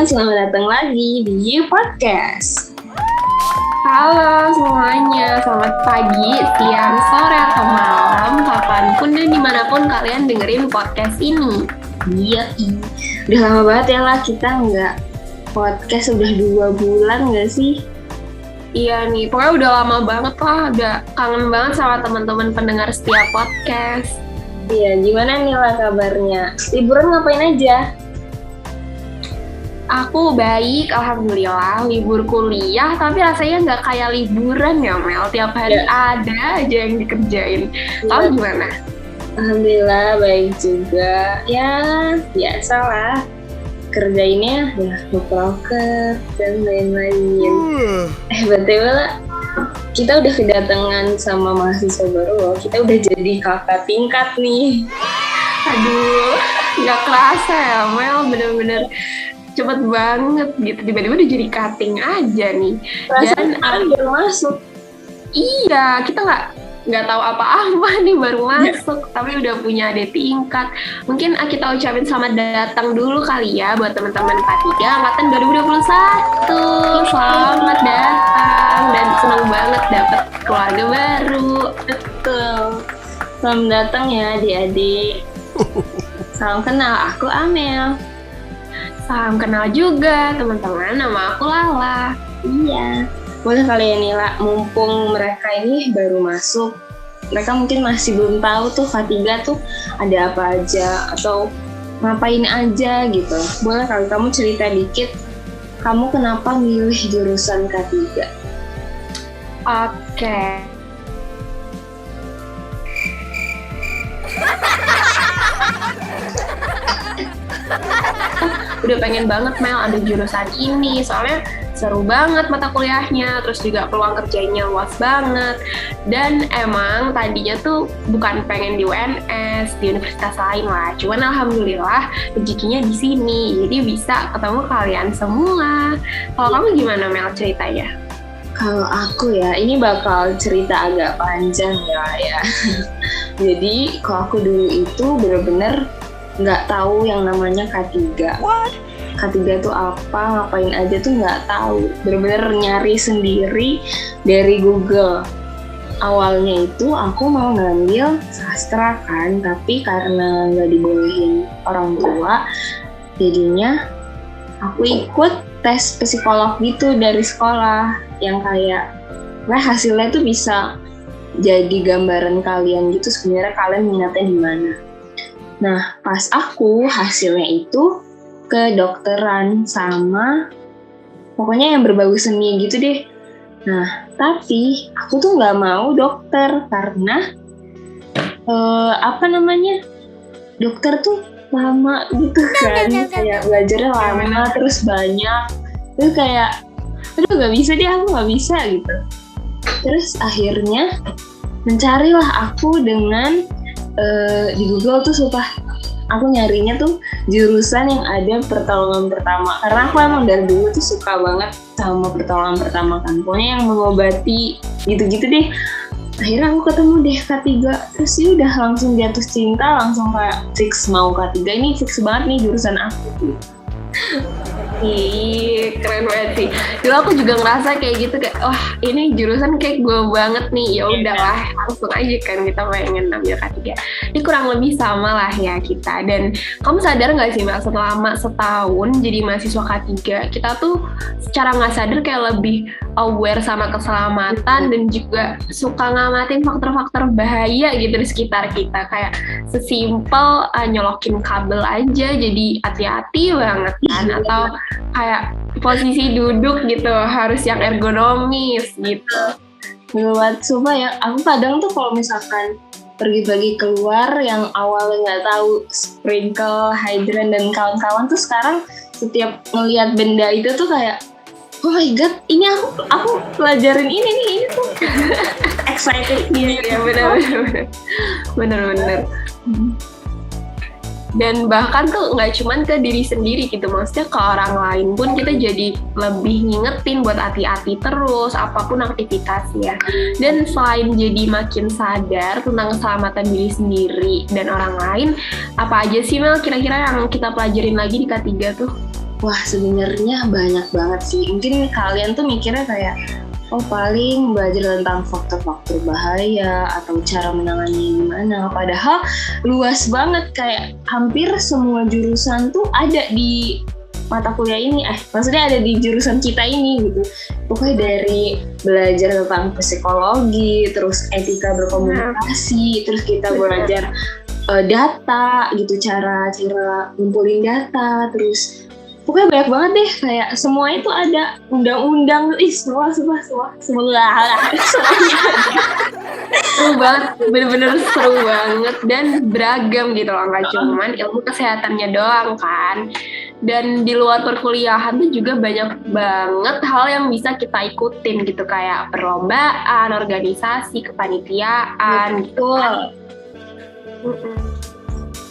selamat datang lagi di You Podcast. Halo semuanya, selamat pagi, siang, sore, atau malam, kapanpun dan dimanapun kalian dengerin podcast ini. Iya, udah lama banget ya lah kita nggak podcast, udah 2 bulan nggak sih? Iya nih, pokoknya udah lama banget lah, udah kangen banget sama teman-teman pendengar setiap podcast. Iya, gimana nih lah kabarnya? Liburan ngapain aja? Aku baik, alhamdulillah, libur kuliah, tapi rasanya nggak kayak liburan ya Mel, tiap hari ada aja yang dikerjain. Kamu gimana? Alhamdulillah baik juga, ya biasa lah. Kerjainnya ya ngeproker dan lain-lain. BTW lah, kita udah kedatangan sama mahasiswa baru loh. Kita udah jadi kakak tingkat nih. Aduh, nggak kerasa ya Mel, bener-bener cepet banget gitu. Tiba-tiba udah jadi cutting aja nih. Perasaan baru masuk. Iya, kita nggak tahu apa-apa nih baru masuk, tapi udah punya adik tingkat. Mungkin kita ucapin selamat datang dulu kali ya buat teman-teman K3 angkatan 2021. Selamat datang dan senang banget dapat keluarga baru. Betul. Selamat datang ya adik-adik. Salam kenal, aku Amel. Salam kenal juga teman-teman, nama aku Lala. Iya. Boleh kali ya Nila, mumpung mereka ini baru masuk, mereka mungkin masih belum tahu tuh K3 tuh ada apa aja atau ngapain aja gitu. Boleh kali kamu cerita dikit, kamu kenapa milih jurusan K3? Oke. Udah pengen banget Mel ada jurusan ini, soalnya seru banget mata kuliahnya, terus juga peluang kerjanya luas banget. Dan emang tadinya tuh bukan pengen di UNS, di universitas lain lah. Cuman alhamdulillah rezekinya di sini, jadi bisa ketemu kalian semua. Kalau kamu gimana Mel ceritanya? Kalau aku ya, ini bakal cerita agak panjang ya. Jadi kalau aku dulu itu bener-bener nggak tahu yang namanya K3. K3 tuh apa, ngapain aja tuh nggak tahu. Bener-bener nyari sendiri dari Google. Awalnya itu aku mau ngambil sastra kan, tapi karena nggak dibolehin orang tua, jadinya aku ikut tes psikolog gitu dari sekolah, yang kayak hasilnya tuh bisa jadi gambaran kalian gitu sebenarnya kalian minatnya di mana. Nah, pas aku hasilnya itu kedokteran sama pokoknya yang berbau seni gitu deh. Nah, tapi aku tuh nggak mau dokter karena dokter tuh lama gitu kan, kayak belajarnya lama terus banyak, terus kayak aduh nggak bisa deh, aku nggak bisa gitu. Terus akhirnya mencarilah aku dengan di Google tuh sumpah aku nyarinya tuh jurusan yang ada pertolongan pertama, karena aku emang dari dulu tuh suka banget sama pertolongan pertama kan, pokoknya yang mengobati gitu-gitu deh. Akhirnya aku ketemu deh K3, terus ya udah langsung jatuh cinta, langsung kayak fix mau K3, ini fix banget nih jurusan aku. Ih, keren banget sih. Dulu aku juga ngerasa kayak gitu, kayak wah ini jurusan kayak gue banget nih. Ya udahlah, langsung aja kan kita pengen ambil K3. Ini kurang lebih sama lah ya kita. Dan kamu sadar nggak sih Mbak, selama setahun jadi mahasiswa K3, kita tuh secara nggak sadar kayak lebih aware sama keselamatan dan juga suka ngamatin faktor-faktor bahaya gitu di sekitar kita. Kayak sesimpel nyolokin kabel aja jadi hati-hati banget kan, atau kayak posisi duduk gitu harus yang ergonomis gitu. Buat coba ya, aku kadang tuh kalau misalkan pergi-pergi keluar yang awalnya nggak tahu sprinkle, hydrant dan kawan-kawan tuh sekarang setiap ngelihat benda itu tuh kayak oh my god, ini aku pelajarin ini tuh excited gitu. Ya benar. Dan bahkan tuh nggak cuman ke diri sendiri gitu, maksudnya ke orang lain pun kita jadi lebih ngingetin buat hati-hati terus apapun aktivitasnya. Dan selain jadi makin sadar tentang keselamatan diri sendiri dan orang lain, apa aja sih Mel kira-kira yang kita pelajarin lagi di K3 tuh? wah sebenarnya banyak banget sih. Mungkin kalian tuh mikirnya kayak, oh paling belajar tentang faktor-faktor bahaya atau cara menangannya gimana. Padahal luas banget, kayak hampir semua jurusan tuh ada di mata kuliah ini. Maksudnya ada di jurusan kita ini gitu. Pokoknya dari belajar tentang psikologi, terus etika berkomunikasi, terus kita belajar data gitu, cara ngumpulin data, terus pokoknya banyak banget deh, kayak semua itu ada, undang-undang, semua semuanya seru banget, bener-bener seru banget dan beragam gitu loh, nggak cuman ilmu kesehatannya doang kan. Dan di luar perkuliahan tuh juga banyak banget hal yang bisa kita ikutin gitu, kayak perlombaan, organisasi, kepanitiaan gitu kan.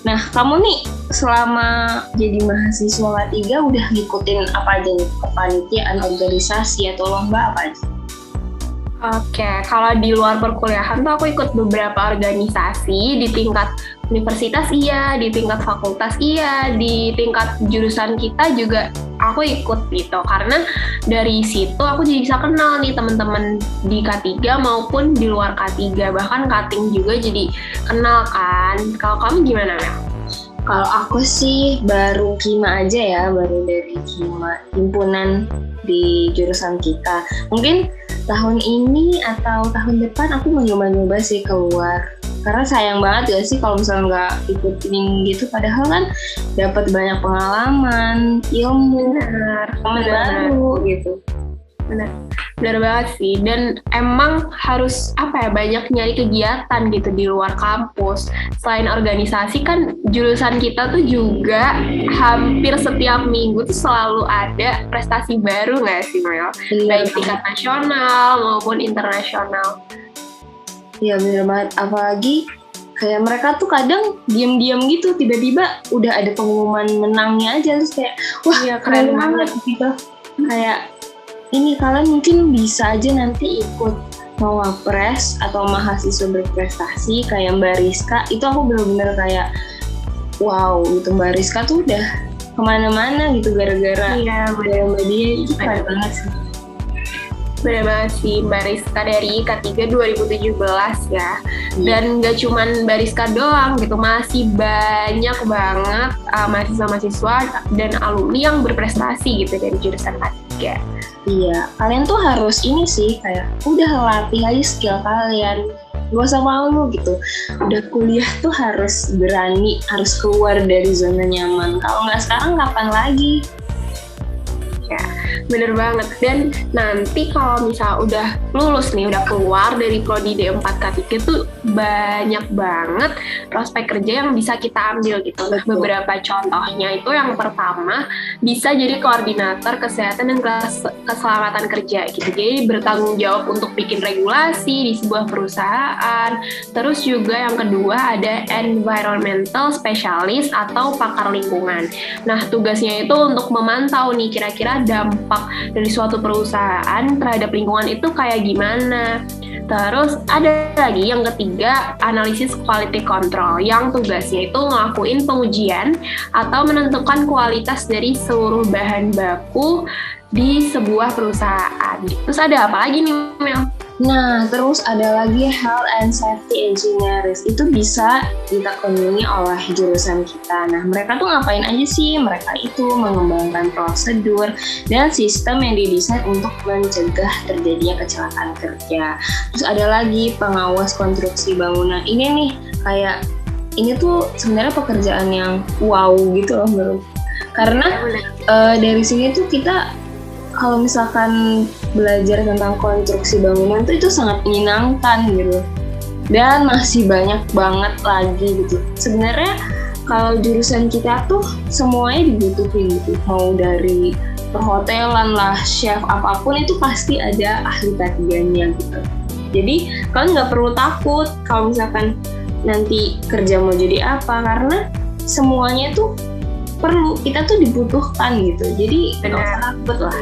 Nah, kamu nih selama jadi mahasiswa K3 udah ngikutin apa aja nih? Kepanitiaan, organisasi, atau lomba apa aja? Oke, kalau di luar perkuliahan tuh aku ikut beberapa organisasi di tingkat universitas iya, di tingkat fakultas iya, di tingkat jurusan kita juga aku ikut gitu. Karena dari situ aku jadi bisa kenal nih teman-teman di K3 maupun di luar K3, bahkan cutting juga jadi kenal kan. Kalau kamu gimana, Mel? Kalau aku sih baru Kima aja ya, baru dari Kima, himpunan di jurusan kita. Mungkin tahun ini atau tahun depan aku mau nyoba-nyoba sih keluar. Karena sayang banget gak sih kalau misalnya nggak ikutin gitu, padahal kan dapat banyak pengalaman, ilmu, teman baru gitu. Benar banget sih. Dan emang harus banyak nyari kegiatan gitu di luar kampus. Selain organisasi kan jurusan kita tuh juga hampir setiap minggu tuh selalu ada prestasi baru nggak sih, Mel? Baik tingkat nasional maupun internasional. Iya bener banget, apalagi kayak mereka tuh kadang diam-diam gitu, tiba-tiba udah ada pengumuman menangnya aja, terus kayak wah ya, keren banget gitu. Kayak ini kalian mungkin bisa aja nanti ikut Mawapres atau mahasiswa berprestasi kayak Mbak Rizka. Itu aku bener-bener kayak wow gitu, Mbak Rizka tuh udah kemana-mana gitu gara-gara Mbak dia, itu keren banget sih. Bener banget sih, Mbak Rizka dari K3 2017 ya. Dan gak cuman Mbak Rizka doang gitu, masih banyak banget mahasiswa-mahasiswa dan alumni yang berprestasi gitu dari jurusan K3. Iya, kalian tuh harus ini sih, kayak udah latih aja skill kalian, gak usah malu gitu. Udah kuliah tuh harus berani, harus keluar dari zona nyaman. Kalau nggak sekarang kapan lagi? Ya, bener banget. Dan nanti kalau misalnya udah lulus nih, udah keluar dari prodi D4 K3 tuh banyak banget prospek kerja yang bisa kita ambil gitu. Beberapa contohnya itu yang pertama bisa jadi koordinator kesehatan dan keselamatan kerja gitu. Jadi bertanggung jawab untuk bikin regulasi di sebuah perusahaan. Terus juga yang kedua ada environmental specialist atau pakar lingkungan. Nah, tugasnya itu untuk memantau nih kira-kira dampak dari suatu perusahaan terhadap lingkungan itu kayak gimana. Terus ada lagi yang ketiga, analisis quality control, yang tugasnya itu ngelakuin pengujian atau menentukan kualitas dari seluruh bahan baku di sebuah perusahaan. Terus ada apa lagi nih, Mel? Nah, terus ada lagi Health and Safety Engineers. Itu bisa ditekuni oleh jurusan kita. Nah, mereka tuh ngapain aja sih? Mereka itu mengembangkan prosedur dan sistem yang didesain untuk mencegah terjadinya kecelakaan kerja. Terus ada lagi pengawas konstruksi bangunan. Ini nih, kayak ini tuh sebenarnya pekerjaan yang wow gitu loh menurut. Karena dari sini tuh kita kalau misalkan belajar tentang konstruksi bangunan tuh itu sangat menyenangkan gitu, dan masih banyak banget lagi gitu. Sebenarnya kalau jurusan kita tuh semuanya dibutuhin gitu, mau dari perhotelan lah, chef, apapun itu pasti ada ahli K3-nya gitu. Jadi kalian nggak perlu takut kalau misalkan nanti kerja mau jadi apa, karena semuanya tuh perlu, kita tuh dibutuhkan gitu. Jadi nggak usah takut lah.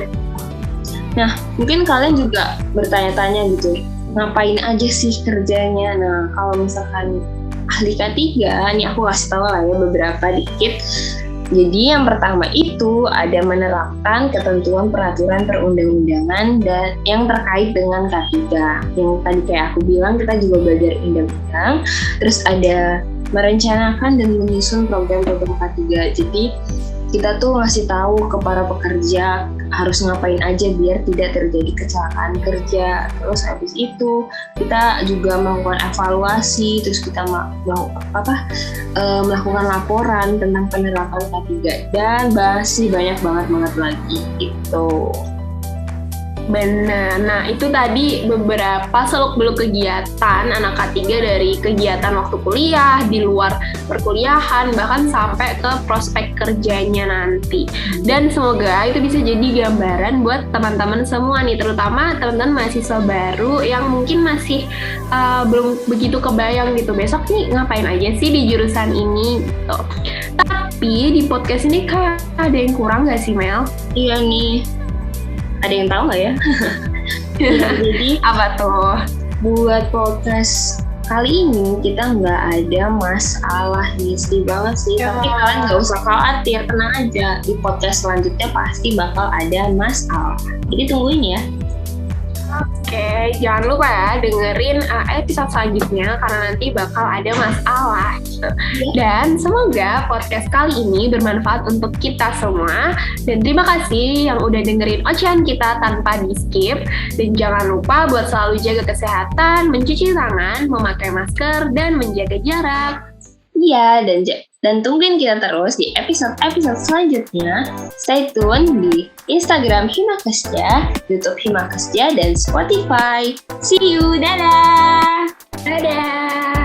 Nah, mungkin kalian juga bertanya-tanya gitu, ngapain aja sih kerjanya? Nah, kalau misalkan ahli K3, nih aku kasih tahu lah ya beberapa dikit. Jadi yang pertama itu ada menerapkan ketentuan peraturan perundang-undangan dan yang terkait dengan K3. Yang tadi kayak aku bilang kita juga belajar undang-undang. Terus ada merencanakan dan menyusun program-program K3. Jadi kita tuh ngasih tahu ke para pekerja harus ngapain aja biar tidak terjadi kecelakaan kerja. Terus habis itu kita juga melakukan evaluasi, terus kita melakukan laporan tentang penerapan K3 dan masih banyak banget lagi gitu. Benar. Nah, itu tadi beberapa seluk-beluk kegiatan anak K3 dari kegiatan waktu kuliah, di luar perkuliahan, bahkan sampai ke prospek kerjanya nanti. Dan semoga itu bisa jadi gambaran buat teman-teman semua nih, terutama teman-teman mahasiswa baru yang mungkin masih belum begitu kebayang gitu, besok nih ngapain aja sih di jurusan ini gitu. Tapi di podcast ini kayak ada yang kurang gak sih, Mel? Iya nih. Ada yang tahu nggak ya? Jadi apa tuh? Buat podcast kali ini kita nggak ada masalah nih, sedih banget sih. Tapi kalian nggak usah khawatir, tenang aja. Di podcast selanjutnya pasti bakal ada masalah. Jadi tungguin ya. Oke, jangan lupa ya dengerin episode selanjutnya karena nanti bakal ada masalah gitu. Dan semoga podcast kali ini bermanfaat untuk kita semua. Dan terima kasih yang udah dengerin ocehan kita tanpa di skip. Dan jangan lupa buat selalu jaga kesehatan, mencuci tangan, memakai masker, dan menjaga jarak. Iya, dan tungguin kita terus di episode-episode selanjutnya. Stay tune di Instagram Himakesja, YouTube Himakesja, dan Spotify. See you, dadah! Dadah!